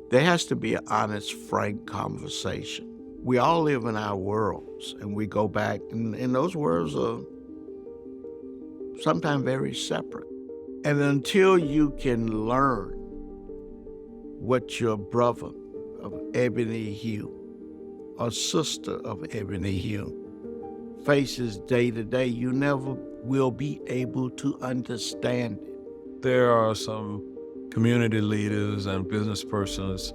There has to be an honest, frank conversation. We all live in our worlds, and we go back, and those worlds are sometimes very separate. And until you can learn what your brother of ebony hue or sister of ebony hue faces day to day, you never will be able to understand it. There are some community leaders and business persons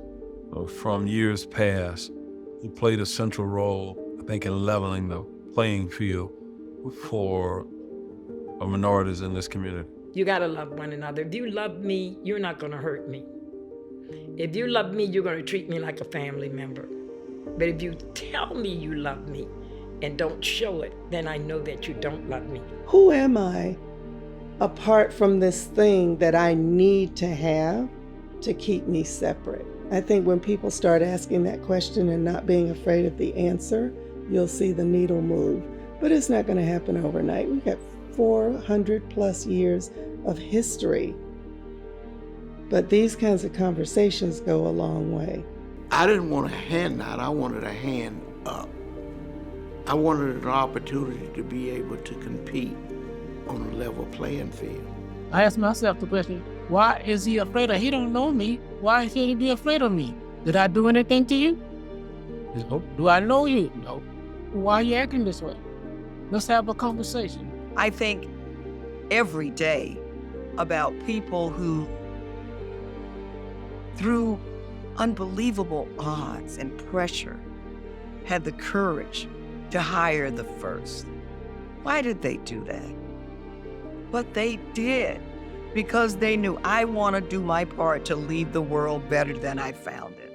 from years past who played a central role, I think, in leveling the playing field for minorities in this community. You gotta love one another. If you love me, you're not gonna hurt me. If you love me, you're gonna treat me like a family member. But if you tell me you love me and don't show it, then I know that you don't love me. Who am I apart from this thing that I need to have to keep me separate? I think when people start asking that question and not being afraid of the answer, you'll see the needle move. But it's not gonna happen overnight. We've got 400 plus years of history. But these kinds of conversations go a long way. I didn't want a handout, I wanted a hand up. I wanted an opportunity to be able to compete on a level playing field. I asked myself the question, why is he afraid of? He don't know me. Why should he be afraid of me? Did I do anything to you? No. Do I know you? No. Why are you acting this way? Let's have a conversation. I think every day about people who, through unbelievable odds and pressure, had the courage to hire the first. Why did they do that? But they did, because they knew, I want to do my part to leave the world better than I found it.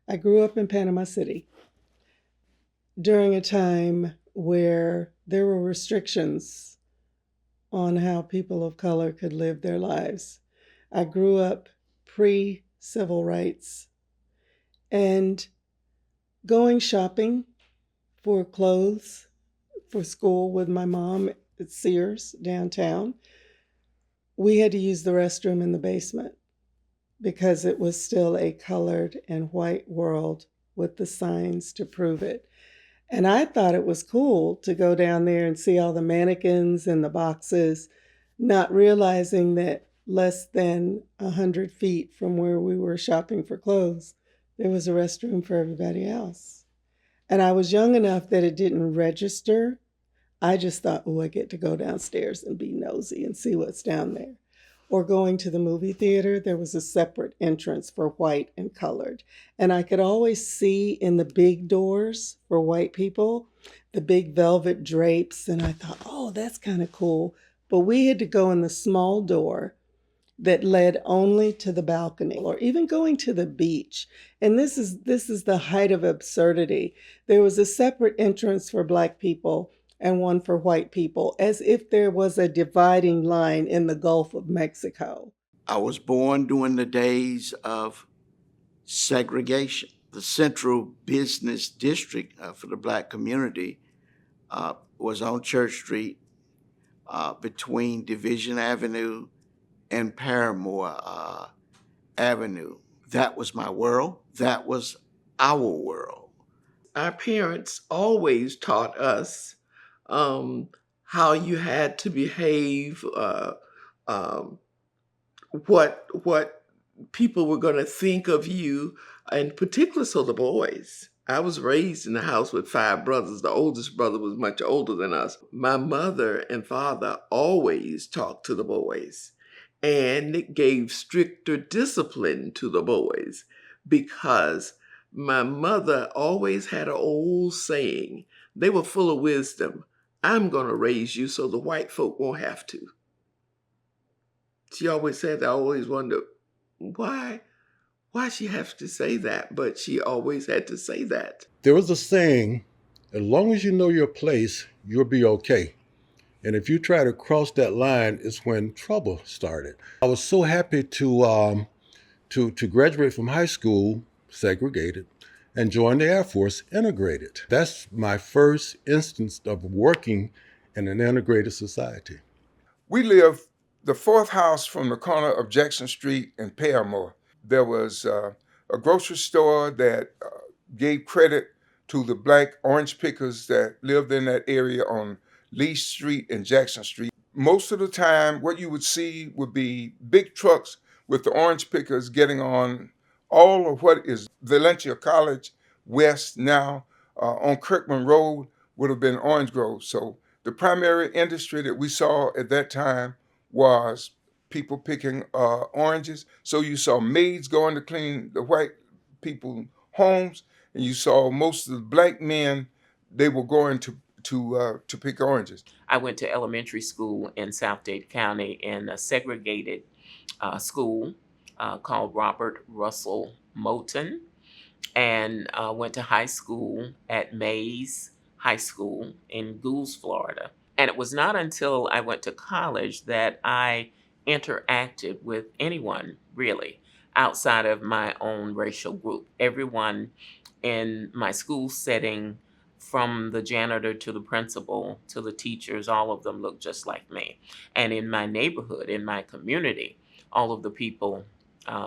I grew up in Panama City during a time where there were restrictions on how people of color could live their lives. I grew up pre-civil rights, and going shopping for clothes for school with my mom at Sears downtown, we had to use the restroom in the basement because it was still a colored and white world with the signs to prove it. And I thought it was cool to go down there and see all the mannequins and the boxes, not realizing that less than 100 feet from where we were shopping for clothes, there was a restroom for everybody else. And I was young enough that it didn't register. I just thought, oh, I get to go downstairs and be nosy and see what's down there. Or going to the movie theater, there was a separate entrance for white and colored. And I could always see in the big doors for white people, the big velvet drapes. And I thought, oh, that's kind of cool. But we had to go in the small door that led only to the balcony, or even going to the beach. And this is the height of absurdity. There was a separate entrance for Black people and one for white people, as if there was a dividing line in the Gulf of Mexico. I was born during the days of segregation. The central business district for the Black community was on Church Street between Division Avenue and Paramore Avenue. That was my world. That was our world. Our parents always taught us how you had to behave, what people were going to think of you, and particularly so the boys. I was raised in a house with 5 brothers. The oldest brother was much older than us. My mother and father always talked to the boys, and it gave stricter discipline to the boys because my mother always had an old saying. They were full of wisdom. I'm going to raise you so the white folk won't have to. She always said that. I always wondered why she has to say that, but she always had to say that. There was a saying, as long as you know your place, you'll be okay. And if you try to cross that line, it's when trouble started. I was so happy to graduate from high school, segregated, and join the Air Force, integrated. That's my first instance of working in an integrated society. We live the 4th house from the corner of Jackson Street and Paramore. There was a grocery store that gave credit to the Black orange pickers that lived in that area on Lee Street and Jackson Street. Most of the time, what you would see would be big trucks with the orange pickers getting on all of what is Valencia College West now on Kirkman Road would have been orange groves. So the primary industry that we saw at that time was people picking oranges. So you saw maids going to clean the white people's homes, and you saw most of the Black men, they were going to pick oranges. I went to elementary school in South Dade County in a segregated school called Robert Russell Moulton, and went to high school at Mays High School in Goulds, Florida. And it was not until I went to college that I interacted with anyone, really, outside of my own racial group. Everyone in my school setting, from the janitor to the principal to the teachers, all of them looked just like me. And in my neighborhood, in my community, all of the people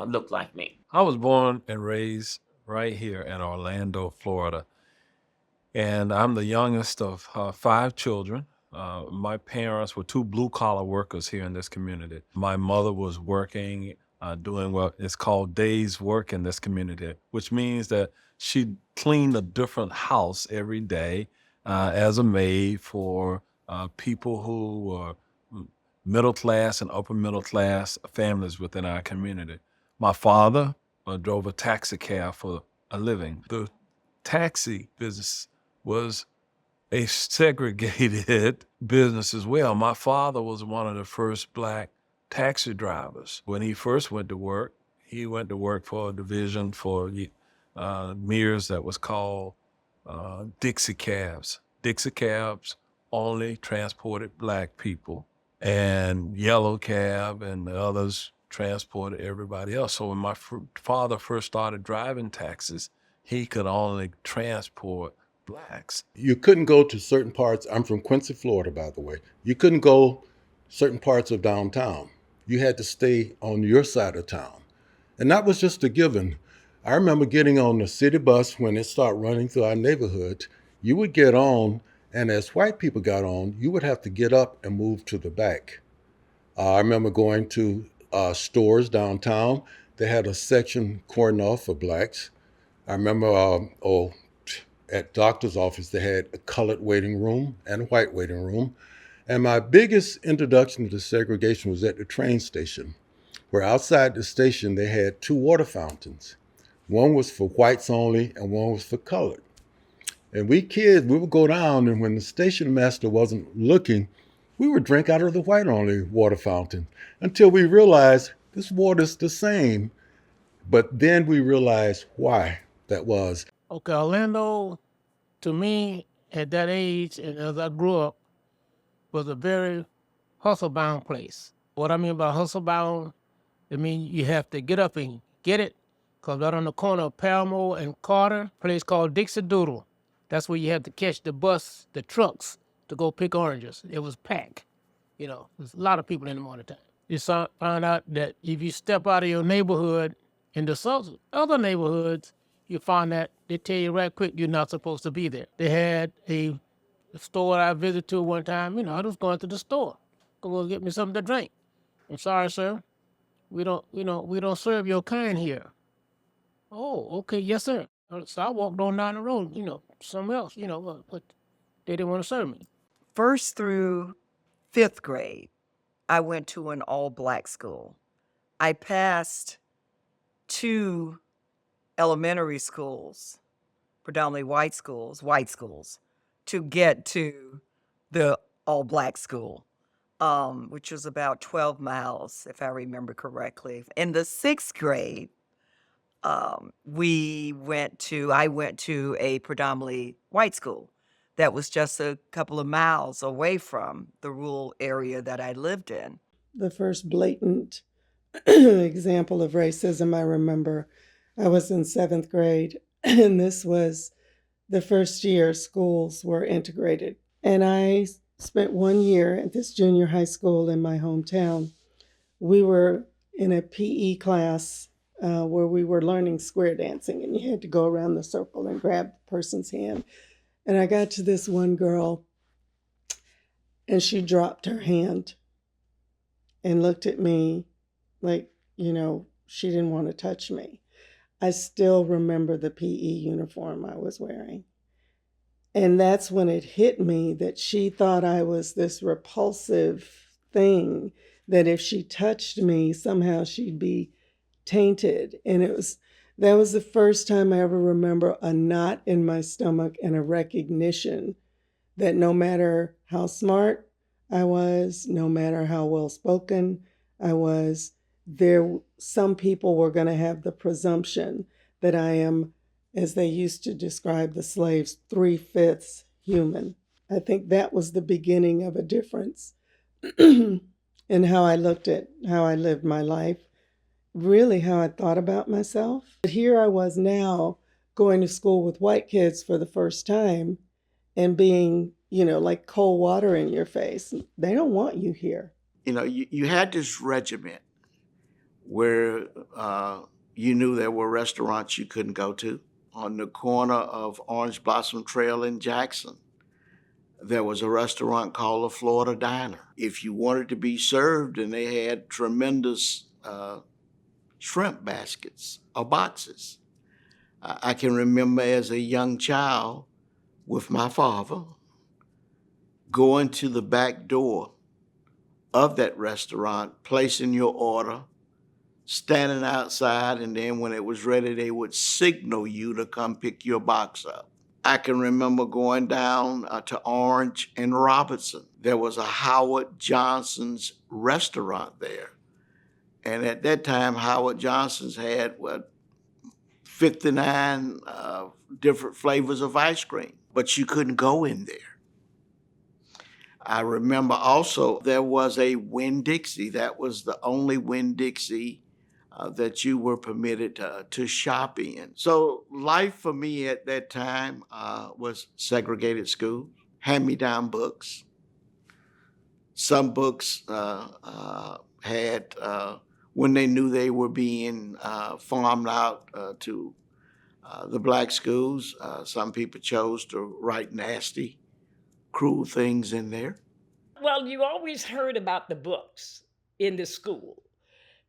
looked like me. I was born and raised right here in Orlando, Florida. And I'm the youngest of 5 children. My parents were 2 blue-collar workers here in this community. My mother was working, doing what is called days work in this community, which means that she cleaned a different house every day as a maid for people who were middle class and upper middle class families within our community. My father drove a taxi cab for a living. The taxi business was a segregated business as well. My father was one of the first Black taxi drivers. When he first went to work, he went to work for a division for Mears that was called Dixie Cabs. Dixie Cabs only transported Black people, and Yellow Cab and the others transported everybody else. So when my father first started driving taxis, he could only transport Blacks. You couldn't go to certain parts. I'm from Quincy, Florida, by the way. You couldn't go certain parts of downtown. You had to stay on your side of town. And that was just a given. I remember getting on the city bus when it started running through our neighborhood. You would get on, and as white people got on, you would have to get up and move to the back. I remember going to stores downtown. They had a section cordoned off for Blacks. I remember at doctor's office, they had a colored waiting room and a white waiting room. And my biggest introduction to segregation was at the train station, where outside the station, they had 2 water fountains. One was for whites only, and one was for colored. And we kids, we would go down, and when the station master wasn't looking, we would drink out of the white only water fountain until we realized this water's the same. But then we realized why that was. Okay, Orlando, to me, at that age, and as I grew up, was a very hustle-bound place. What I mean by hustle-bound, it means you have to get up and get it, Because right on the corner of Paramore and Carter, a place called Dixie Doodle. That's where you had to catch the bus, the trucks, to go pick oranges. It was packed. You know, there's a lot of people in the morning time. You find out that if you step out of your neighborhood into some other neighborhoods, you find that they tell you right quick you're not supposed to be there. They had a store I visited to one time. You know, I was going to the store. Go get me something to drink. I'm sorry, sir. We don't serve your kind here. Oh, okay, yes, sir. So I walked on down the road, somewhere else, but they didn't want to serve me. First through fifth grade, I went to an all-black school. I passed 2 elementary schools, predominantly white schools, to get to the all-black school, which was about 12 miles, if I remember correctly. In the 6th grade, I went to a predominantly white school that was just a couple of miles away from the rural area that I lived in. The first blatant example of racism I remember, I was in 7th grade, and this was the first year schools were integrated. And I spent 1 year at this junior high school in my hometown. We were in a PE class where we were learning square dancing, and you had to go around the circle and grab the person's hand. And I got to this one girl, and she dropped her hand and looked at me like, she didn't want to touch me. I still remember the PE uniform I was wearing. And that's when it hit me that she thought I was this repulsive thing, that if she touched me, somehow she'd be tainted. And that was the first time I ever remember a knot in my stomach and a recognition that no matter how smart I was, no matter how well spoken I was, some people were going to have the presumption that I am, as they used to describe the slaves, 3/5 human. I think that was the beginning of a difference in how I looked at how I lived my life, really how I thought about myself. But here I was now going to school with white kids for the first time and being, like cold water in your face. They don't want you here. You had this regiment where you knew there were restaurants you couldn't go to. On the corner of Orange Blossom Trail in Jackson, there was a restaurant called the Florida Diner. If you wanted to be served, and they had tremendous shrimp baskets or boxes. I can remember as a young child with my father going to the back door of that restaurant, placing your order, standing outside, and then when it was ready, they would signal you to come pick your box up. I can remember going down to Orange and Robertson. There was a Howard Johnson's restaurant there. And at that time, Howard Johnson's had 59 different flavors of ice cream, but you couldn't go in there. I remember also there was a Winn-Dixie. That was the only Winn-Dixie that you were permitted to shop in. So life for me at that time was segregated schools, hand-me-down books. Some books had, when they knew they were being farmed out to the black schools, some people chose to write nasty, cruel things in there. Well, you always heard about the books in the school.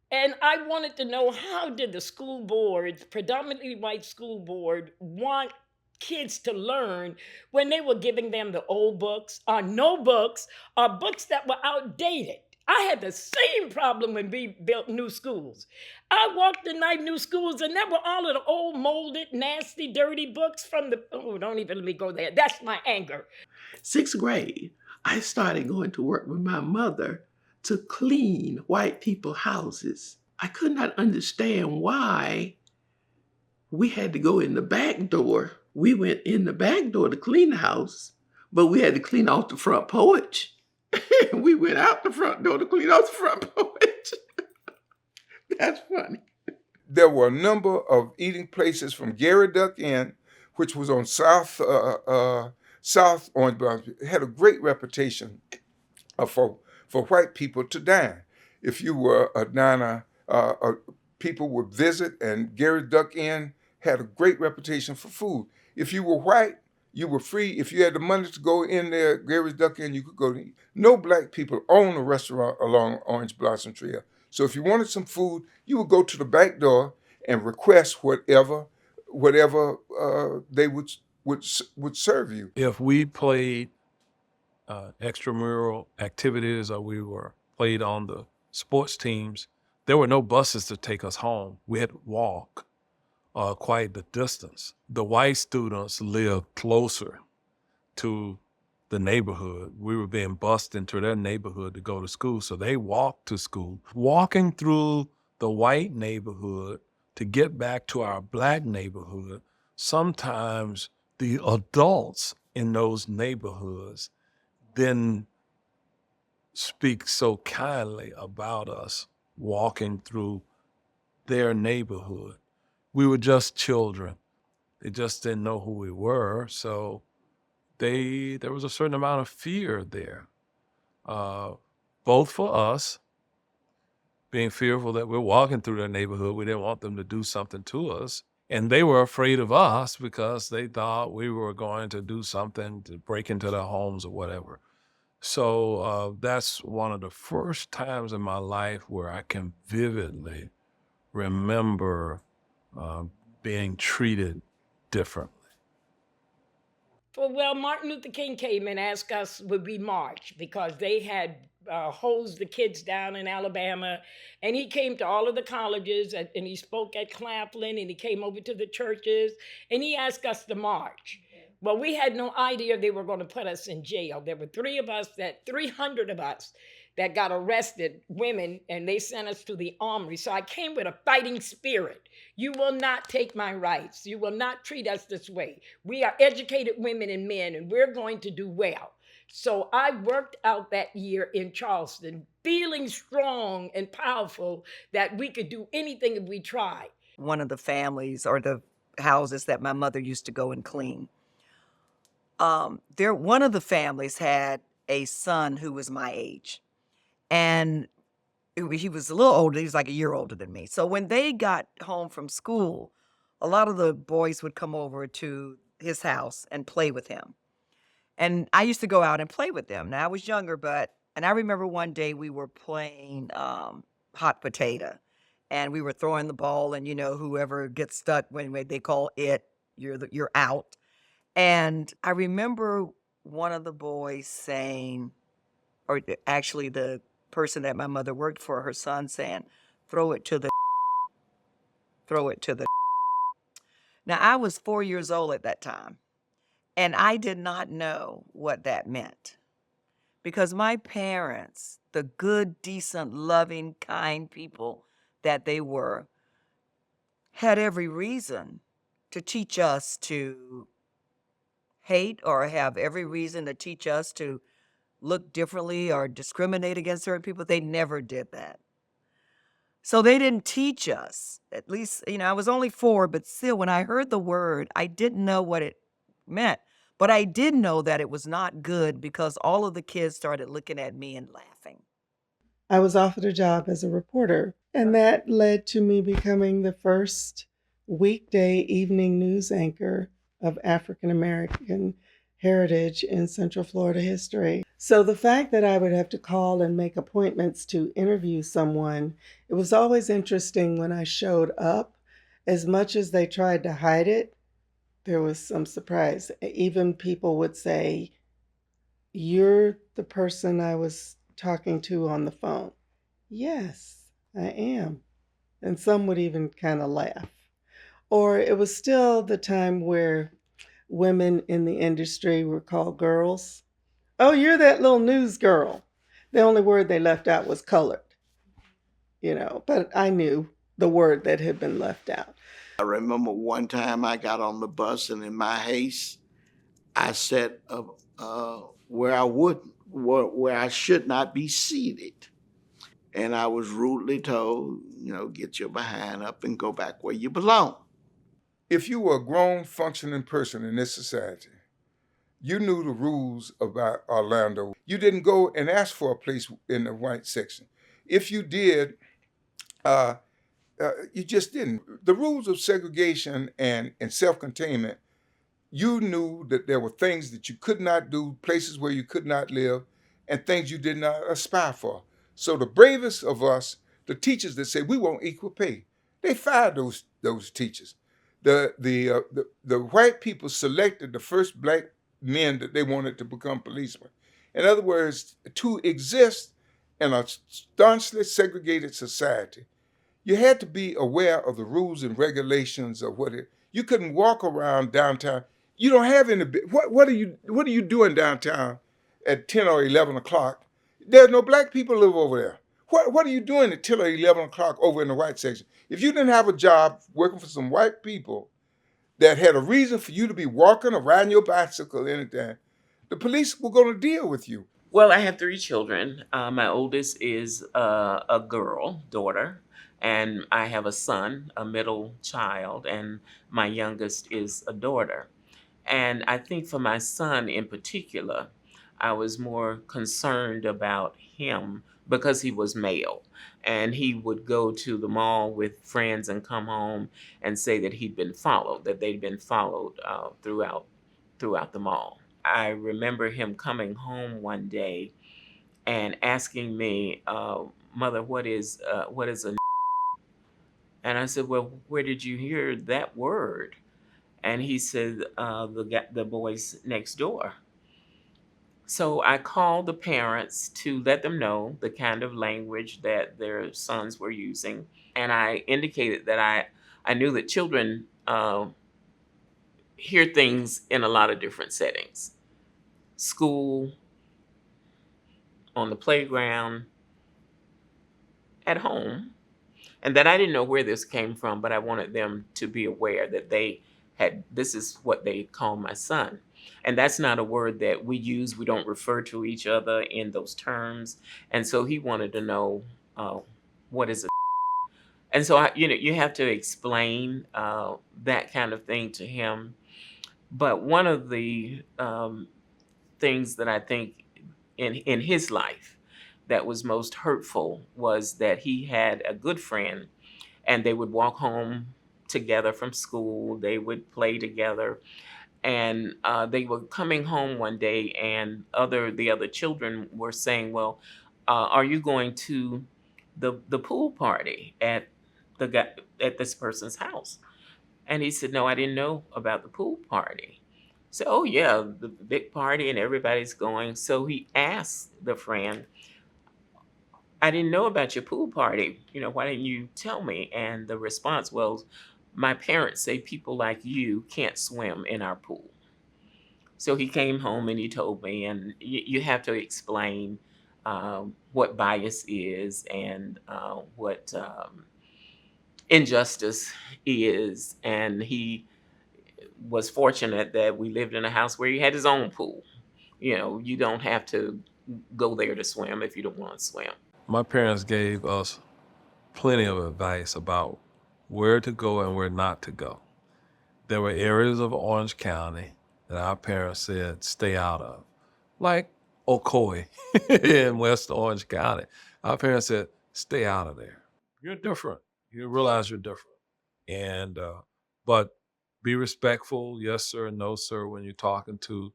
And I wanted to know, how did the school board, predominantly white school board, want kids to learn when they were giving them the old books or no books or books that were outdated? I had the same problem when we built new schools. I walked in my new schools and there were all of the old, molded, nasty, dirty books from don't even let me go there. That's my anger. 6th grade, I started going to work with my mother to clean white people's houses. I could not understand why we had to go in the back door. We went in the back door to clean the house, but we had to clean off the front porch. We went out the front door to clean off the front porch. That's funny. there were a number of eating places from Gary Duck Inn, which was on South Orange Blossom. It had a great reputation for white people to dine. If you were a diner, people would visit, and Gary Duck Inn had a great reputation for food. If you were white, you were free. If you had the money to go in there, Gary's Duck Inn, you could go to eat. No black people own a restaurant along Orange Blossom Trail. So if you wanted some food, you would go to the back door and request whatever they would serve you. If we played extramural activities or we were played on the sports teams, there were no buses to take us home. We had to walk quite the distance. The white students lived closer to the neighborhood. We were being bused into their neighborhood to go to school, so they walked to school. Walking through the white neighborhood to get back to our black neighborhood, sometimes the adults in those neighborhoods didn't speak so kindly about us walking through their neighborhood. We were just children. They just didn't know who we were, so there was a certain amount of fear there, both for us, being fearful that we're walking through their neighborhood. We didn't want them to do something to us. And they were afraid of us because they thought we were going to do something to break into their homes or whatever. So that's one of the first times in my life where I can vividly remember being treated differently. Well, Martin Luther King came and asked us would we march because they had hosed the kids down in Alabama. And he came to all of the colleges and he spoke at Claflin and he came over to the churches and he asked us to march. Well, we had no idea they were going to put us in jail. There were 300 of us that got arrested, women, and they sent us to the armory. So I came with a fighting spirit. You will not take my rights. You will not treat us this way. We are educated women and men, and we're going to do well. So I worked out that year in Charleston, feeling strong and powerful that we could do anything if we tried. One of the families or the houses that my mother used to go and clean, one of the families had a son who was my age. And he was a little older. He was like a year older than me. So when they got home from school, a lot of the boys would come over to his house and play with him. And I used to go out and play with them. Now, I was younger, and I remember one day we were playing hot potato. And we were throwing the ball, and, whoever gets stuck, when they call it, you're out. And I remember one of the boys saying, or actually the person that my mother worked for, her son saying, throw it to the. Now, I was 4 years old at that time, and I did not know what that meant because my parents, the good, decent, loving, kind people that they were, had every reason to teach us to hate or have every reason to teach us to look differently or discriminate against certain people. They never did that. So they didn't teach us, at least, I was only 4, but still, when I heard the word, I didn't know what it meant. But I did know that it was not good because all of the kids started looking at me and laughing. I was offered a job as a reporter, and that led to me becoming the first weekday evening news anchor of African American heritage in Central Florida history. So the fact that I would have to call and make appointments to interview someone, it was always interesting when I showed up. As much as they tried to hide it, there was some surprise. Even people would say, "You're the person I was talking to on the phone." Yes, I am. And some would even kind of laugh. Or it was still the time where women in the industry were called girls. "Oh, you're that little news girl." The only word they left out was colored, but I knew the word that had been left out. I remember one time I got on the bus and in my haste, I sat where I should not be seated. And I was rudely told, get your behind up and go back where you belong. If you were a grown, functioning person in this society, you knew the rules about Orlando. You didn't go and ask for a place in the white section. If you did, you just didn't. The rules of segregation and self-containment, you knew that there were things that you could not do, places where you could not live, and things you did not aspire for. So the bravest of us, the teachers that say we want equal pay, they fired those teachers. The white people selected the first black men that they wanted to become policemen. In other words, to exist in a staunchly segregated society, you had to be aware of the rules and regulations of you couldn't walk around downtown. You don't have any. What are you doing downtown at 10 or 11 o'clock? There's no black people live over there. What are you doing at 10 or 11 o'clock over in the white section? If you didn't have a job working for some white people that had a reason for you to be walking or riding your bicycle anytime, the police were going to deal with you. Well, I have 3 children. My oldest is a girl, daughter, and I have a son, a middle child, and my youngest is a daughter. And I think for my son in particular, I was more concerned about him because he was male. And he would go to the mall with friends and come home and say that he'd been followed, that they'd been followed throughout the mall. I remember him coming home one day and asking me, "Mother, what is a?" And I said, "Well, where did you hear that word?" And he said, "The boys next door." So I called the parents to let them know the kind of language that their sons were using, and I indicated that I knew that children hear things in a lot of different settings: school, on the playground, at home, and that I didn't know where this came from, but I wanted them to be aware that this is what they call my son. And that's not a word that we use. We don't refer to each other in those terms. And so he wanted to know what is a. And so you have to explain that kind of thing to him. But one of the things that I think in his life that was most hurtful was that he had a good friend, and they would walk home together from school. They would play together, and they were coming home one day, and the other children were saying, "Well, are you going to the pool party at this person's house?" And he said, "No, I didn't know about the pool party." So, "Oh yeah, the big party and everybody's going." So he asked the friend, "I didn't know about your pool party. Why didn't you tell me?" And the response was, "My parents say people like you can't swim in our pool." So he came home and he told me, and you have to explain what bias is and what injustice is. And he was fortunate that we lived in a house where he had his own pool. You don't have to go there to swim if you don't want to swim. My parents gave us plenty of advice about where to go and where not to go. There were areas of Orange County that our parents said stay out of, like Ocoee in West Orange County. Our parents said, stay out of there. You're different. You realize you're different. And, but be respectful, yes, sir, no, sir, when you're talking to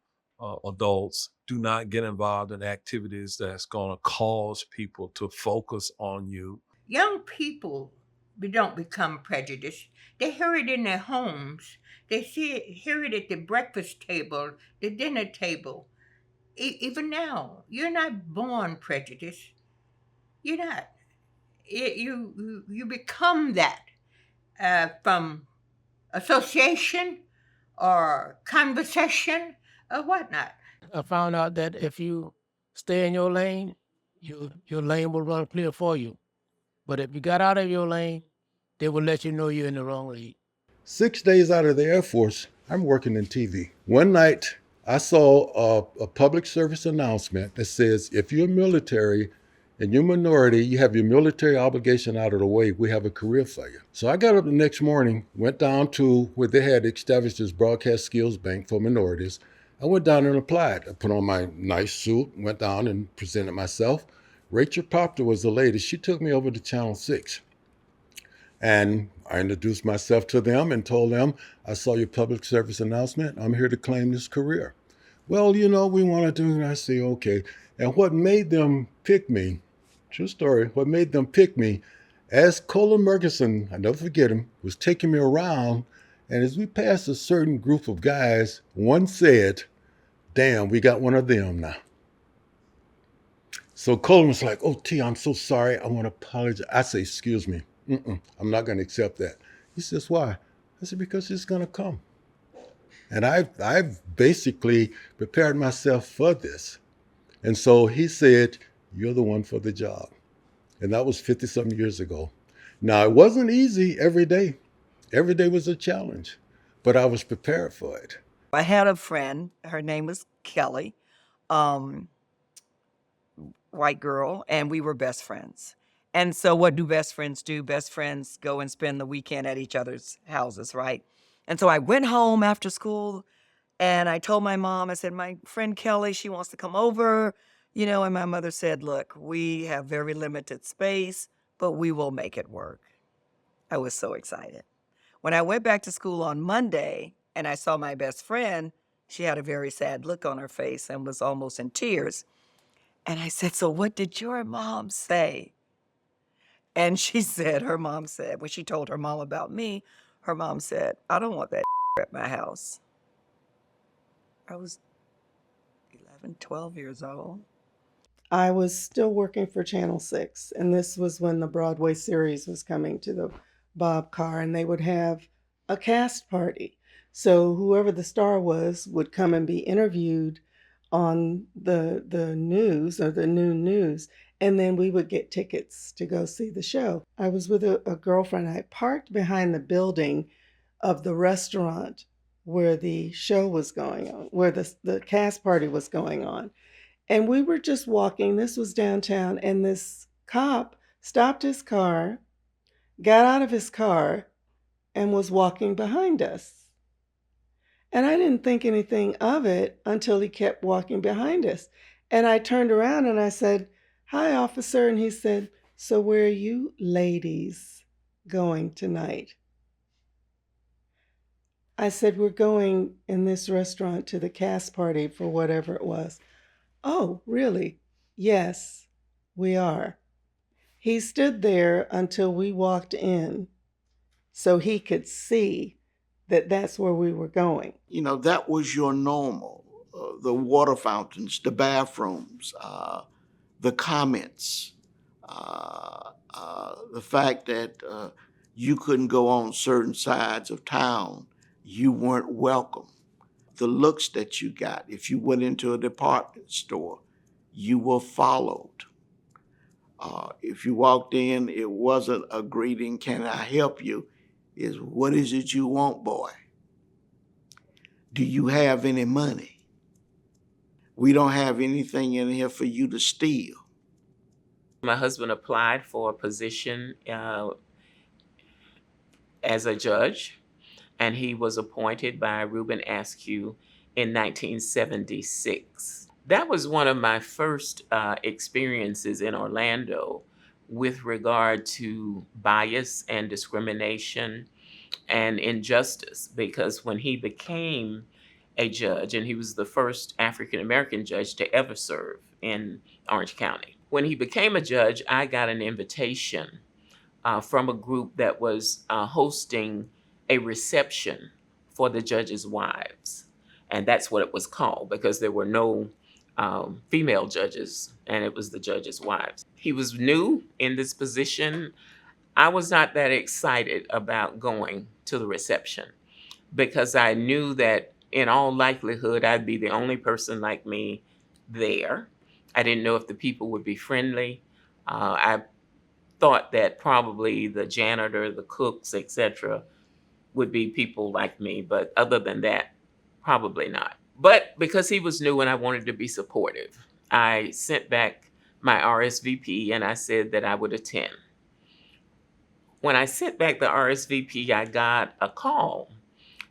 adults. Do not get involved in activities that's going to cause people to focus on you. Young people don't become prejudiced. They hear it in their homes. They hear it at the breakfast table, the dinner table. Even now, you're not born prejudiced. You're not. You become that from association or conversation or whatnot. I found out that if you stay in your lane, your lane will run clear for you. But if you got out of your lane, they will let you know you're in the wrong league. 6 days out of the Air Force, I'm working in TV. One night, I saw a public service announcement that says, if you're military and you're minority, you have your military obligation out of the way, we have a career for you. So I got up the next morning, went down to where they had established this broadcast skills bank for minorities. I went down and applied. I put on my nice suit, went down and presented myself. Rachel Proctor was the lady. She took me over to Channel 6. And I introduced myself to them and told them, I saw your public service announcement. I'm here to claim this career. Well, we want to do it. And I say, okay. And what made them pick me, true story, what made them pick me, as Colin Murchison, I never forget him, was taking me around. And as we passed a certain group of guys, one said, damn, we got one of them now. So Colin was like, oh, T, I'm so sorry. I want to apologize. I say, excuse me. I'm not going to accept that. He says, why? I said, because it's going to come. And I've basically prepared myself for this. And so he said, you're the one for the job. And that was 50-something years ago. Now, it wasn't easy every day. Every day was a challenge, but I was prepared for it. I had a friend, her name was Kelly, white girl, and we were best friends. And so what do best friends do? Best friends go and spend the weekend at each other's houses, right? And so I went home after school and I told my mom, I said, my friend Kelly, she wants to come over, and my mother said, look, we have very limited space, but we will make it work. I was so excited. When I went back to school on Monday and I saw my best friend, she had a very sad look on her face and was almost in tears. And I said, so what did your mom say? And her mom said, when she told her mom about me, her mom said, I don't want that at my house. I was 11, 12 years old. I was still working for Channel 6, and this was when the Broadway series was coming to the Bob Carr, and they would have a cast party. So whoever the star was would come and be interviewed on the news or the noon news, and then we would get tickets to go see the show. I was with a girlfriend. I parked behind the building of the restaurant where the show was going on, where the cast party was going on. And we were just walking. This was downtown, and this cop stopped his car, got out of his car, and was walking behind us. And I didn't think anything of it until he kept walking behind us. And I turned around and I said, hi, officer. And he said, so where are you ladies going tonight? I said, we're going in this restaurant to the cast party for whatever it was. Oh, really? Yes, we are. He stood there until we walked in so he could see that that's where we were going. That was your normal. The water fountains, the bathrooms, the comments, the fact that you couldn't go on certain sides of town. You weren't welcome. The looks that you got. If you went into a department store, you were followed. If you walked in, it wasn't a greeting, can I help you? It's what is it you want, boy? Do you have any money? We don't have anything in here for you to steal. My husband applied for a position as a judge, and he was appointed by Reuben Askew in 1976. That was one of my first experiences in Orlando with regard to bias and discrimination and injustice, because when he became a judge, and he was the first African-American judge to ever serve in Orange County. When he became a judge, I got an invitation from a group that was hosting a reception for the judges' wives. And that's what it was called, because there were no female judges, and it was the judges' wives. He was new in this position. I was not that excited about going to the reception because I knew that in all likelihood, I'd be the only person like me there. I didn't know if the people would be friendly. I thought that probably the janitor, the cooks, etc., would be people like me, but other than that, probably not. But because he was new and I wanted to be supportive, I sent back my RSVP, and I said that I would attend. When I sent back the RSVP, I got a call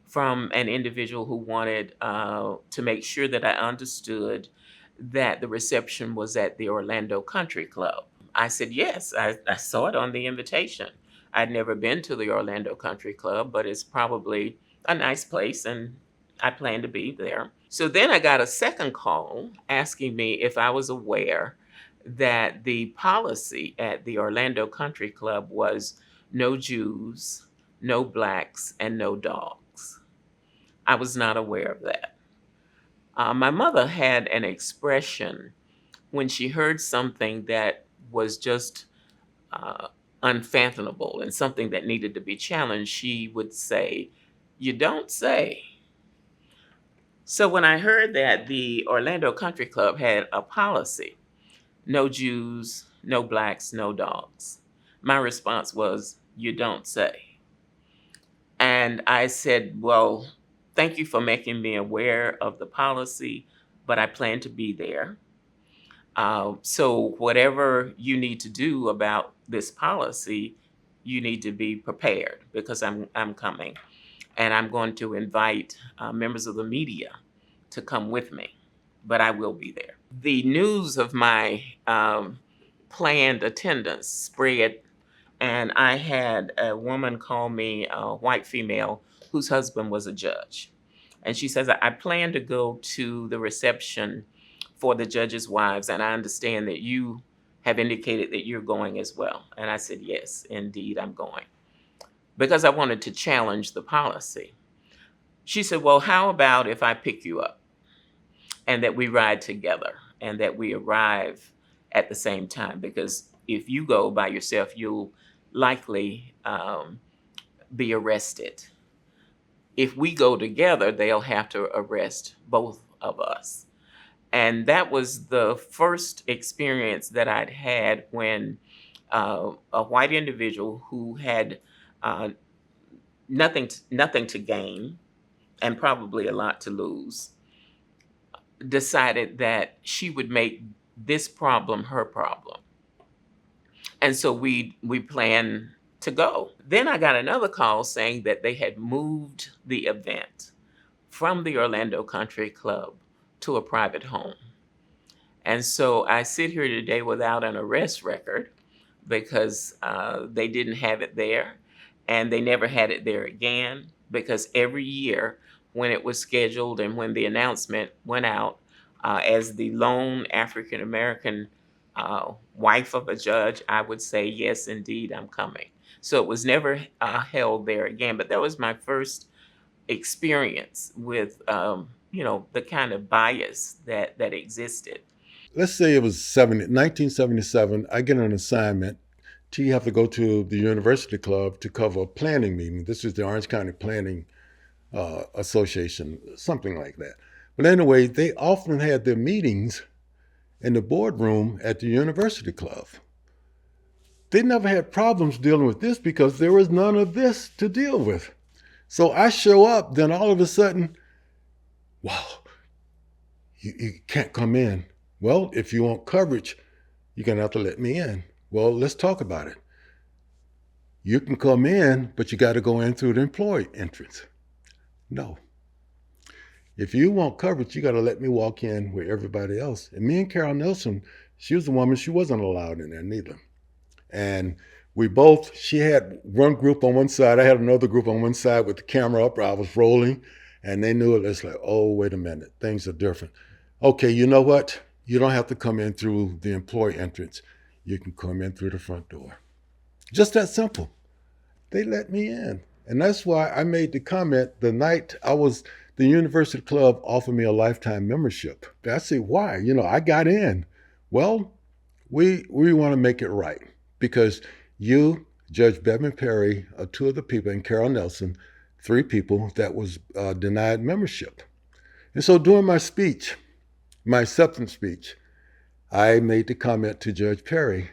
from an individual who wanted to make sure that I understood that the reception was at the Orlando Country Club. I said, yes, I saw it on the invitation. I'd never been to the Orlando Country Club, but it's probably a nice place and I plan to be there. So then I got a second call asking me if I was aware that the policy at the Orlando Country Club was no Jews, no blacks, and no dogs. I was not aware of that. My mother had an expression when she heard something that was just unfathomable and something that needed to be challenged. She would say, "You don't say." So when I heard that the Orlando Country Club had a policy, no Jews, no blacks, no dogs, my response was, "You don't say." And I said, well, thank you for making me aware of the policy, but I plan to be there. So whatever you need to do about this policy, you need to be prepared because I'm coming. And I'm going to invite members of the media to come with me, but I will be there. The news of my planned attendance spread, and I had a woman call me, a white female, whose husband was a judge. And she says, I plan to go to the reception for the judges' wives, and I understand that you have indicated that you're going as well. And I said, yes, indeed, I'm going, because I wanted to challenge the policy. She said, well, how about if I pick you up and that we ride together and that we arrive at the same time? Because if you go by yourself, you'll likely be arrested. If we go together, they'll have to arrest both of us. And that was the first experience that I'd had when a white individual who had nothing to gain and probably a lot to lose decided that she would make this problem her problem. And so we planned to go. Then I got another call saying that they had moved the event from the Orlando Country Club to a private home. And so I sit here today without an arrest record because they didn't have it there, and they never had it there again, because every year when it was scheduled and when the announcement went out, as the lone African-American wife of a judge, I would say, yes, indeed, I'm coming. So it was never held there again. But that was my first experience with, the kind of bias that existed. Let's say it was 1977. I get an assignment. You have to go to the University Club to cover a planning meeting. This is the Orange County Planning Association, something like that. But anyway, they often had their meetings in the boardroom at the University Club. They never had problems dealing with this because there was none of this to deal with. So I show up, then all of a sudden, wow, you can't come in. Well, if you want coverage, you're going to have to let me in. Well, let's talk about it. You can come in, but you got to go in through the employee entrance. No. If you want coverage, you got to let me walk in with everybody else. And me and Carol Nelson, she was the woman, she wasn't allowed in there neither. And she had one group on one side, I had another group on one side with the camera up, I was rolling, and they knew it. It's like, oh, wait a minute, things are different. Okay, you know what? You don't have to come in through the employee entrance. You can come in through the front door. Just that simple. They let me in. And that's why I made the comment the night the University Club offered me a lifetime membership. I said, why? I got in. Well, we want to make it right because you, Judge Belvin Perry, two of the people, and Carol Nelson, 3 people that was denied membership. And so during my speech, my acceptance speech, I made the comment to Judge Perry,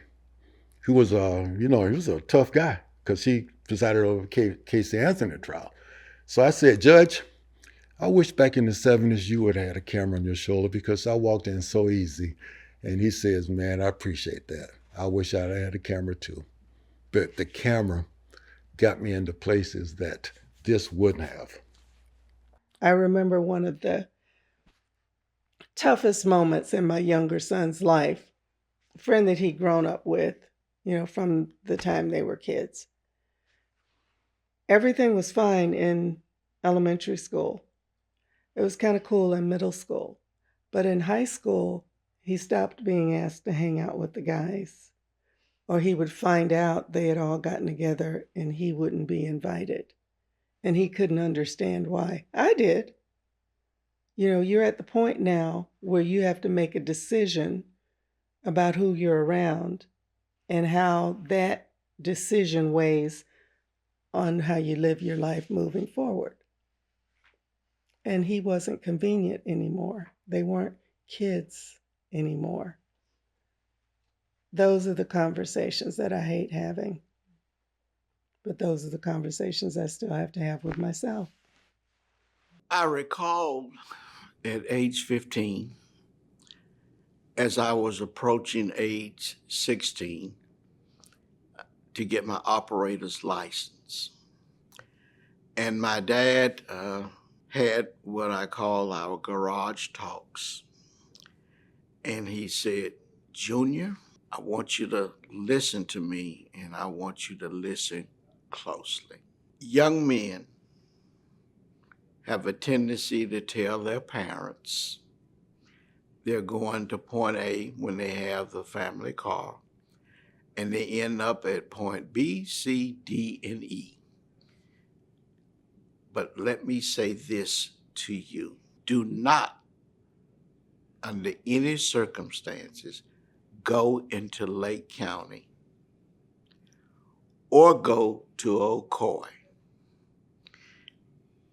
who was he was a tough guy because he presided over Casey Anthony trial. So I said, Judge, I wish back in the 70s you would have had a camera on your shoulder because I walked in so easy And he says, man, I appreciate that. I wish I had a camera too. But the camera got me into places that this wouldn't have. I remember one of the toughest moments in my younger son's life, a friend that he'd grown up with, from the time they were kids. Everything was fine in elementary school. It was kind of cool in middle school. But in high school, he stopped being asked to hang out with the guys. Or he would find out they had all gotten together and he wouldn't be invited. And he couldn't understand why. I did. You're at the point now where you have to make a decision about who you're around and how that decision weighs on how you live your life moving forward. And he wasn't convenient anymore. They weren't kids anymore. Those are the conversations that I hate having. But those are the conversations I still have to have with myself. I recall at age 15, as I was approaching age 16, to get my operator's license. And my dad had what I call our garage talks. And he said, Junior, I want you to listen to me, and I want you to listen closely. Young men have a tendency to tell their parents they're going to point A when they have the family car, and they end up at point B, C, D, and E. But let me say this to you. Do not, under any circumstances, go into Lake County or go to Ocoee.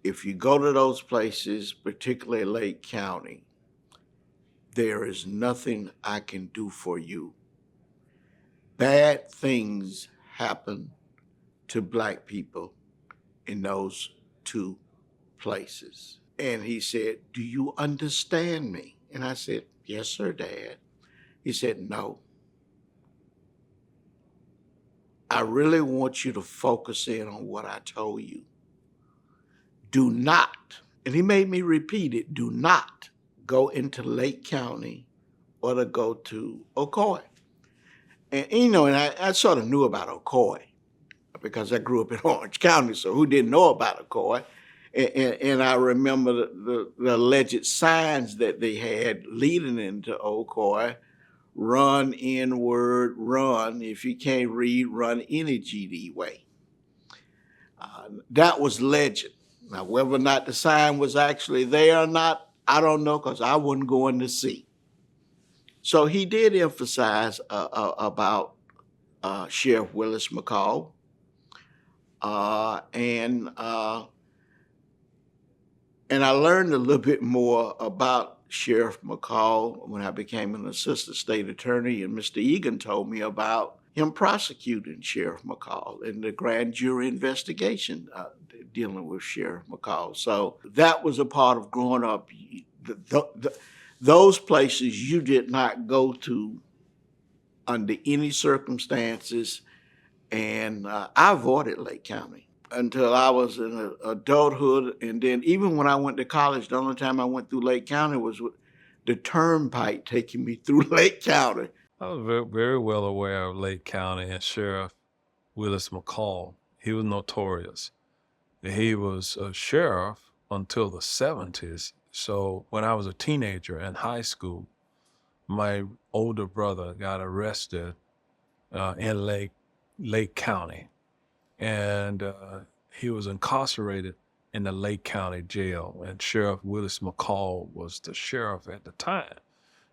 If you go to those places, particularly Lake County, there is nothing I can do for you. Bad things happen to Black people in those two places. And he said, do you understand me? And I said, yes, sir, Dad. He said, no. I really want you to focus in on what I told you. Do not, and he made me repeat it, do not go into Lake County or to go to Ocoee. And I sort of knew about Ocoee because I grew up in Orange County, so who didn't know about Ocoee? And I remember the alleged signs that they had leading into Ocoee: run N-word, run. If you can't read, run any GD way. That was legend. Now, whether or not the sign was actually there or not, I don't know, because I wasn't going to see. So he did emphasize about Sheriff Willis McCall, and I learned a little bit more about Sheriff McCall when I became an assistant state attorney, and Mr. Egan told me about him prosecuting Sheriff McCall and the grand jury investigation dealing with Sheriff McCall. So that was a part of growing up. Those places you did not go to under any circumstances, and I avoided Lake County until I was in adulthood. And then even when I went to college, the only time I went through Lake County was with the turnpike taking me through Lake County. I was very, very well aware of Lake County and Sheriff Willis McCall. He was notorious. He was a sheriff until the 70s. So when I was a teenager in high school, my older brother got arrested in Lake County. And he was incarcerated in the Lake County jail. And Sheriff Willis McCall was the sheriff at the time.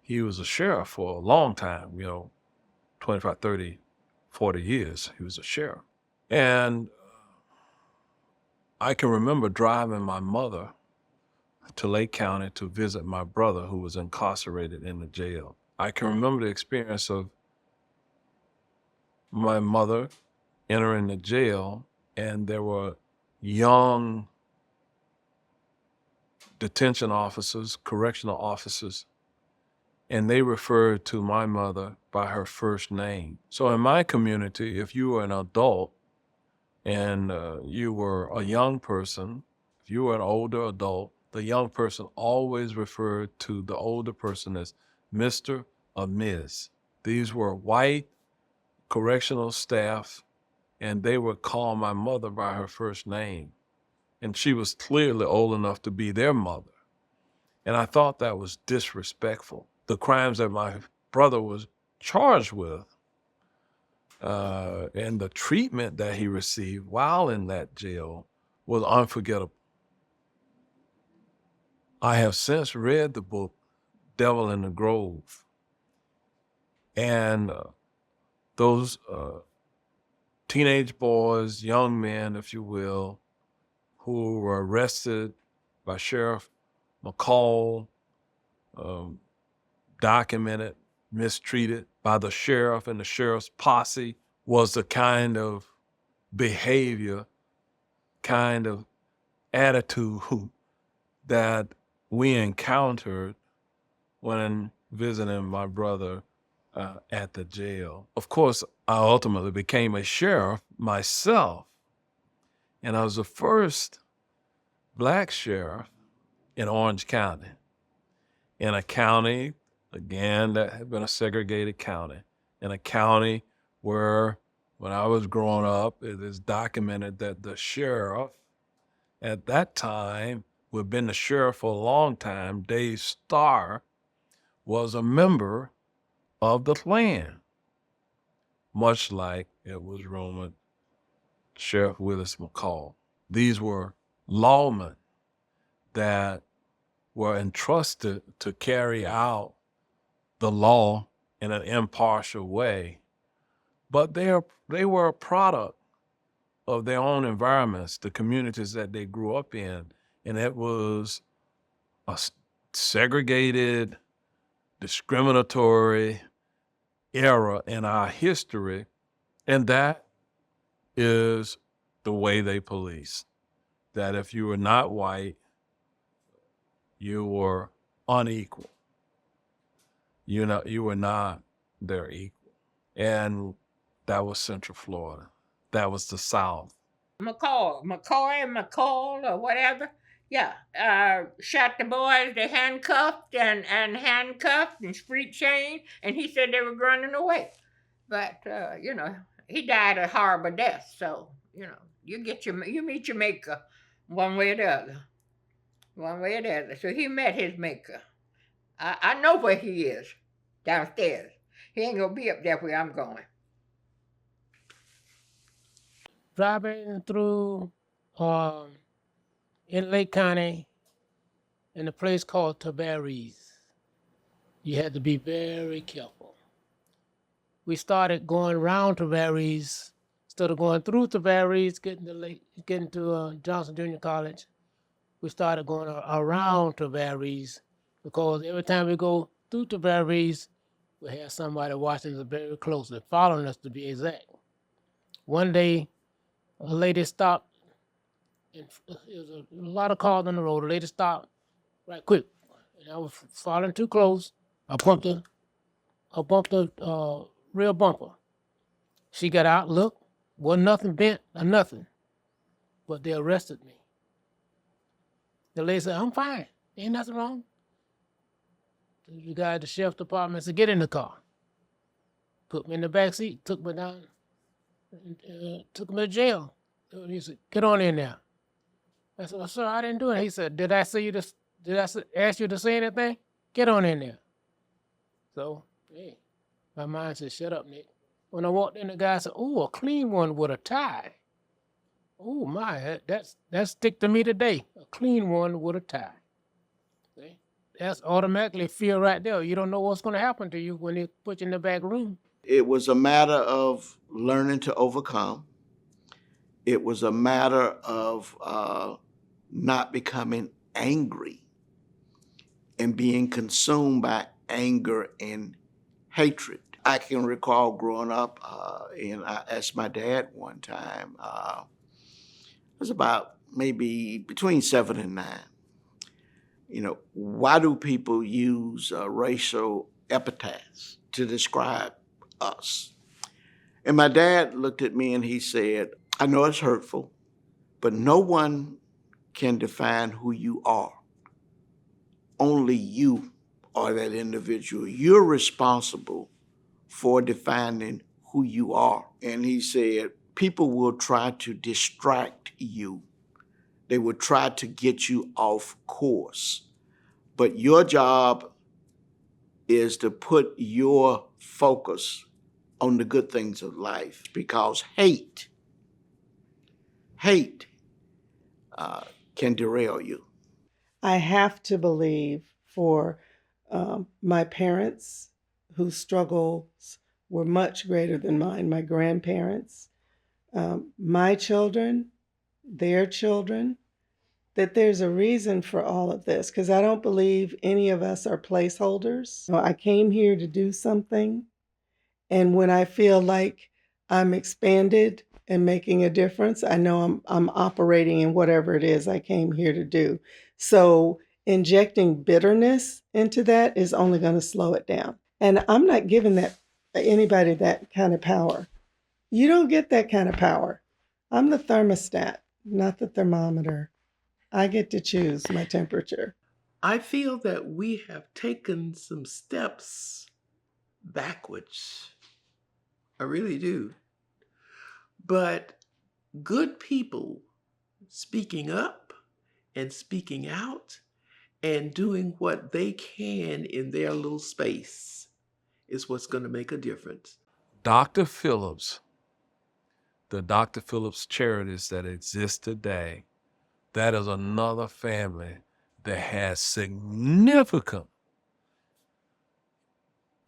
He was a sheriff for a long time, 25, 30, 40 years. He was a sheriff. And I can remember driving my mother to Lake County to visit my brother who was incarcerated in the jail. I can remember the experience of my mother entering the jail, and there were young detention officers, correctional officers, and they referred to my mother by her first name. So in my community, if you were an adult and you were a young person, if you were an older adult, the young person always referred to the older person as Mr. or Ms. These were white correctional staff, and they would call my mother by her first name. And she was clearly old enough to be their mother. And I thought that was disrespectful. The crimes that my brother was charged with and the treatment that he received while in that jail was unforgettable. I have since read the book, Devil in the Grove. And those teenage boys, young men, if you will, who were arrested by Sheriff McCall, documented, mistreated by the sheriff and the sheriff's posse, was the kind of behavior, kind of attitude that we encountered when visiting my brother at the jail. Of course, I ultimately became a sheriff myself, and I was the first Black sheriff in Orange County, in a county, again, that had been a segregated county, in a county where, when I was growing up, it is documented that the sheriff at that time, who had been the sheriff for a long time, Dave Starr, was a member of the Klan, much like it was rumored Sheriff Willis McCall. These were lawmen that were entrusted to carry out the law in an impartial way, but they were a product of their own environments, the communities that they grew up in, and it was a segregated, discriminatory era in our history, and that is the way they police. That if you were not white, you were unequal. You were not their equal. And that was Central Florida. That was the South. McCall, or whatever. Yeah, shot the boys. They handcuffed and handcuffed and street chained, and he said they were running away. But he died a horrible death. So you meet your maker, one way or the other, one way or the other. So he met his maker. I know where he is, downstairs. He ain't gonna be up there where I'm going. Driving through in Lake County in a place called Tavares, you had to be very careful. We started going around Tavares instead of going through Tavares, getting to Johnson Junior College. We started going around Tavares because every time we go through Tavares, we had somebody watching us very closely, following us to be exact. One day, a lady stopped, and there was a lot of cars on the road. The lady stopped right quick, and I was following too close. I bumped the rear bumper. She got out, looked, wasn't nothing bent or nothing, but they arrested me. The lady said, "I'm fine, ain't nothing wrong." The guy at the sheriff's department said, "Get in the car." Put me in the back seat, took me down, took me to jail. He said, "Get on in there." I said, "Well, sir, I didn't do it." He said, Did I ask you to say anything? Get on in there." So, hey, my mind said, "Shut up, Nick." When I walked in, the guy said, "Oh, a clean one with a tie." Oh my, that stick to me today. A clean one with a tie. See? That's automatically fear right there. You don't know what's going to happen to you when they put you in the back room. It was a matter of learning to overcome. It was a matter of not becoming angry and being consumed by anger and hatred. I can recall growing up, and I asked my dad one time, it was about maybe between 7 and 9, why do people use racial epithets to describe us. And my dad looked at me and he said, I know it's hurtful, but no one can define who you are. Only you are that individual. You're responsible for defining who you are. And he said, people will try to distract you. They will try to get you off course. But your job is to put your focus on the good things of life, because hate can derail you. I have to believe for my parents, whose struggles were much greater than mine, my grandparents, my children, their children, that there's a reason for all of this, because I don't believe any of us are placeholders. I came here to do something, and when I feel like I'm expanded and making a difference, I know I'm operating in whatever it is I came here to do. So injecting bitterness into that is only going to slow it down. And I'm not giving anybody that kind of power. You don't get that kind of power. I'm the thermostat, not the thermometer. I get to choose my temperature. I feel that we have taken some steps backwards. I really do. But good people speaking up and speaking out and doing what they can in their little space is what's going to make a difference. Dr. Phillips, the Dr. Phillips charities that exist today, that is another family that has significant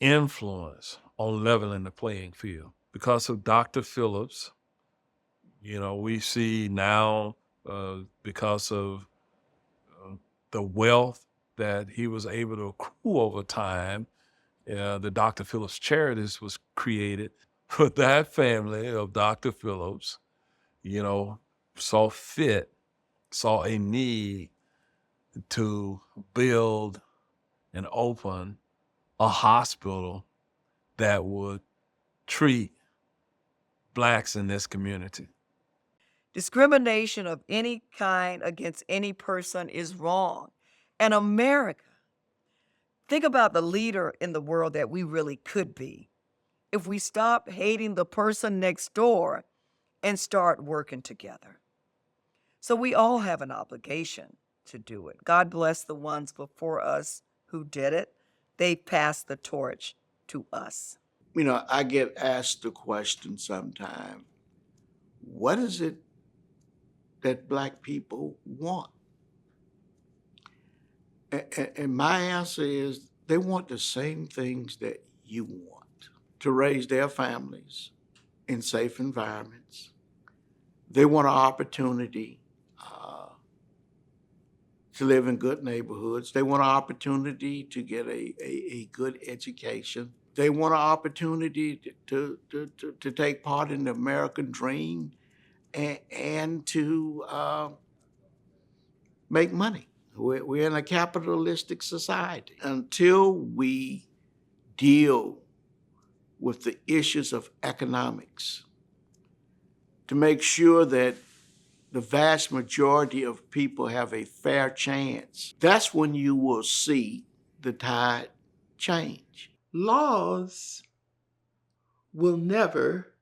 influence on leveling the playing field. Because of Dr. Phillips, we see now, because of the wealth that he was able to accrue over time, the Dr. Phillips Charities was created for that family of Dr. Phillips, saw a need to build and open a hospital that would treat Blacks in this community. Discrimination of any kind against any person is wrong. And America, think about the leader in the world that we really could be if we stop hating the person next door and start working together. So we all have an obligation to do it. God bless the ones before us who did it. They passed the torch to us. I get asked the question sometimes, what is it that Black people want? And my answer is they want the same things that you want: to raise their families in safe environments. They want an opportunity to live in good neighborhoods. They want an opportunity to get a good education. They want an opportunity to take part in the American dream and to make money. We're in a capitalistic society. Until we deal with the issues of economics to make sure that the vast majority of people have a fair chance, that's when you will see the tide change. Laws will never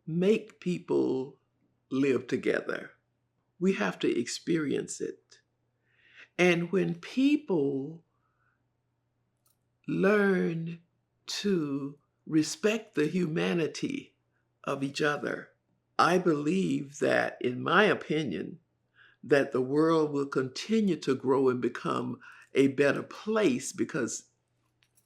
make people live together. We have to experience it. And when people learn to respect the humanity of each other, I believe that, in my opinion, that the world will continue to grow and become a better place, because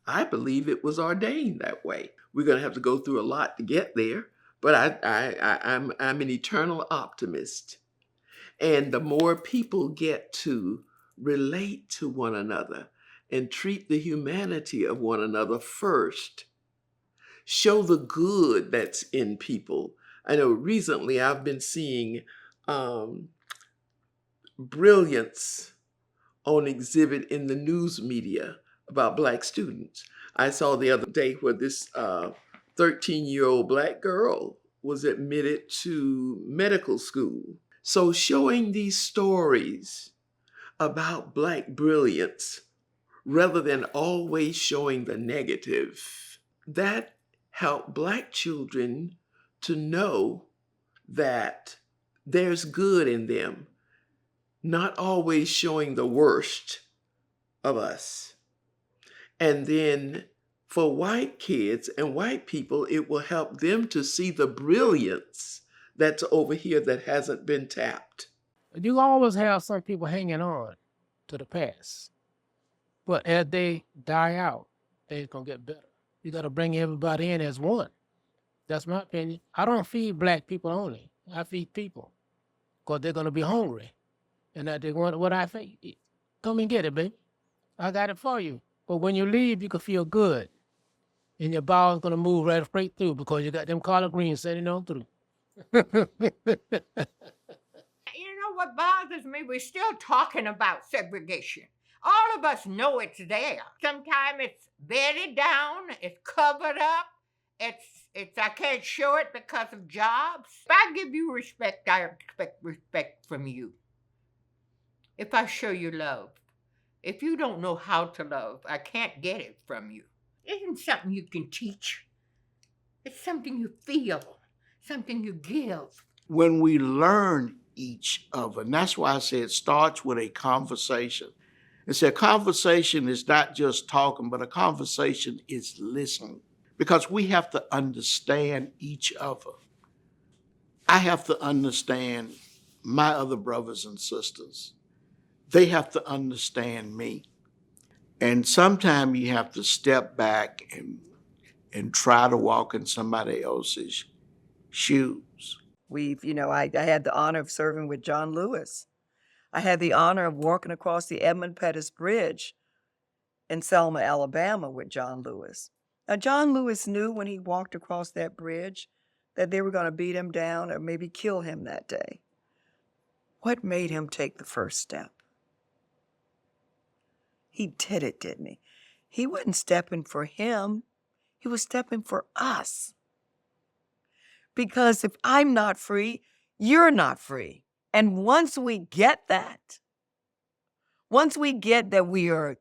I believe it was ordained that way. We're going to have to go through a lot to get there, but I'm an eternal optimist. And the more people get to relate to one another and treat the humanity of one another first, show the good that's in people. I know recently I've been seeing brilliance on exhibit in the news media about Black students. I saw the other day where this 13-year-old Black girl was admitted to medical school. So showing these stories about Black brilliance rather than always showing the negative, that helped Black children to know that there's good in them, not always showing the worst of us. And then for white kids and white people, it will help them to see the brilliance that's over here that hasn't been tapped. You always have some people hanging on to the past. But as they die out, things gonna get better. You gotta bring everybody in as one. That's my opinion. I don't feed Black people only. I feed people. Because they're gonna be hungry. And that they want what I feed. Come and get it, baby. I got it for you. But when you leave, you can feel good. And your bowel's gonna move right straight through because you got them collard greens sitting on through. You know what bothers me? We're still talking about segregation. All of us know it's there. Sometimes it's bedded down, it's covered up, it's I can't show it because of jobs. If I give you respect, I expect respect from you. If I show you love, if you don't know how to love, I can't get it from you. It isn't something you can teach. It's something you feel, something you give. When we learn each other, and that's why I say it starts with a conversation. And so a conversation is not just talking, but a conversation is listening. Because we have to understand each other. I have to understand my other brothers and sisters. They have to understand me. And sometimes you have to step back and try to walk in somebody else's shoes. I had the honor of serving with John Lewis. I had the honor of walking across the Edmund Pettus Bridge in Selma, Alabama with John Lewis. Now, John Lewis knew when he walked across that bridge that they were going to beat him down or maybe kill him that day. What made him take the first step? He did it, didn't he? He wasn't stepping for him. He was stepping for us. Because if I'm not free, you're not free. And once we get that, once we get that we are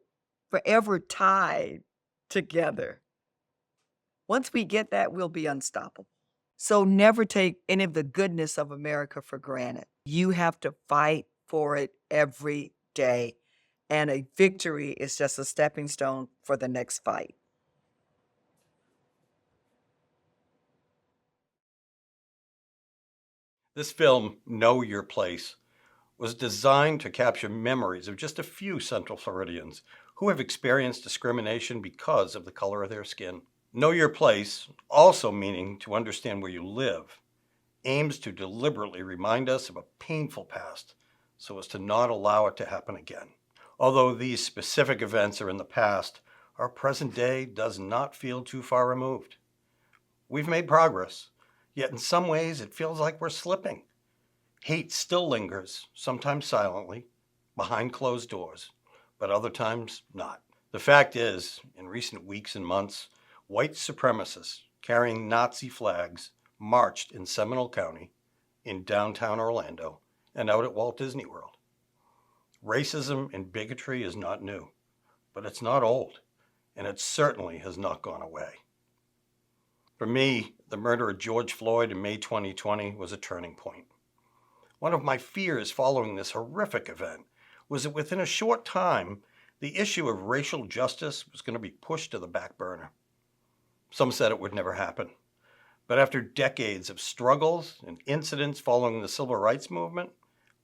forever tied together, once we get that, we'll be unstoppable. So never take any of the goodness of America for granted. You have to fight for it every day. And a victory is just a stepping stone for the next fight. This film, Know Your Place, was designed to capture memories of just a few Central Floridians who have experienced discrimination because of the color of their skin. Know Your Place, also meaning to understand where you live, aims to deliberately remind us of a painful past so as to not allow it to happen again. Although these specific events are in the past, our present day does not feel too far removed. We've made progress, yet in some ways it feels like we're slipping. Hate still lingers, sometimes silently, behind closed doors, but other times not. The fact is, in recent weeks and months, white supremacists carrying Nazi flags marched in Seminole County, in downtown Orlando, and out at Walt Disney World. Racism and bigotry is not new, but it's not old, and it certainly has not gone away. For me, the murder of George Floyd in May 2020 was a turning point. One of my fears following this horrific event was that within a short time, the issue of racial justice was going to be pushed to the back burner. Some said it would never happen, but after decades of struggles and incidents following the civil rights movement,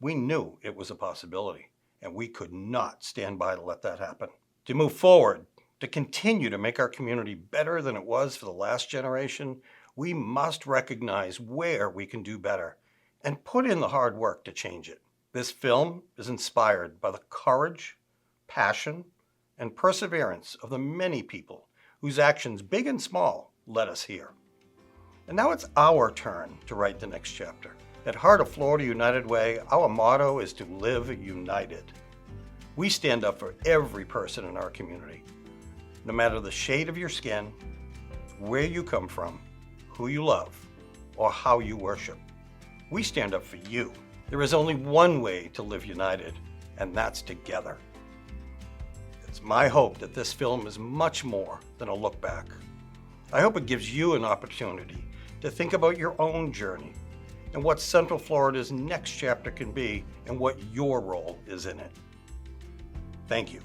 we knew it was a possibility. And we could not stand by to let that happen. To move forward, to continue to make our community better than it was for the last generation, we must recognize where we can do better and put in the hard work to change it. This film is inspired by the courage, passion, and perseverance of the many people whose actions, big and small, led us here. And now it's our turn to write the next chapter. At Heart of Florida United Way, our motto is to live united. We stand up for every person in our community, No matter the shade of your skin, where you come from, who you love, or how you worship, we stand up for you. There is only one way to live united, and that's together. It's my hope that this film is much more than a look back. I hope it gives you an opportunity to think about your own journey and what Central Florida's next chapter can be and what your role is in it. Thank you.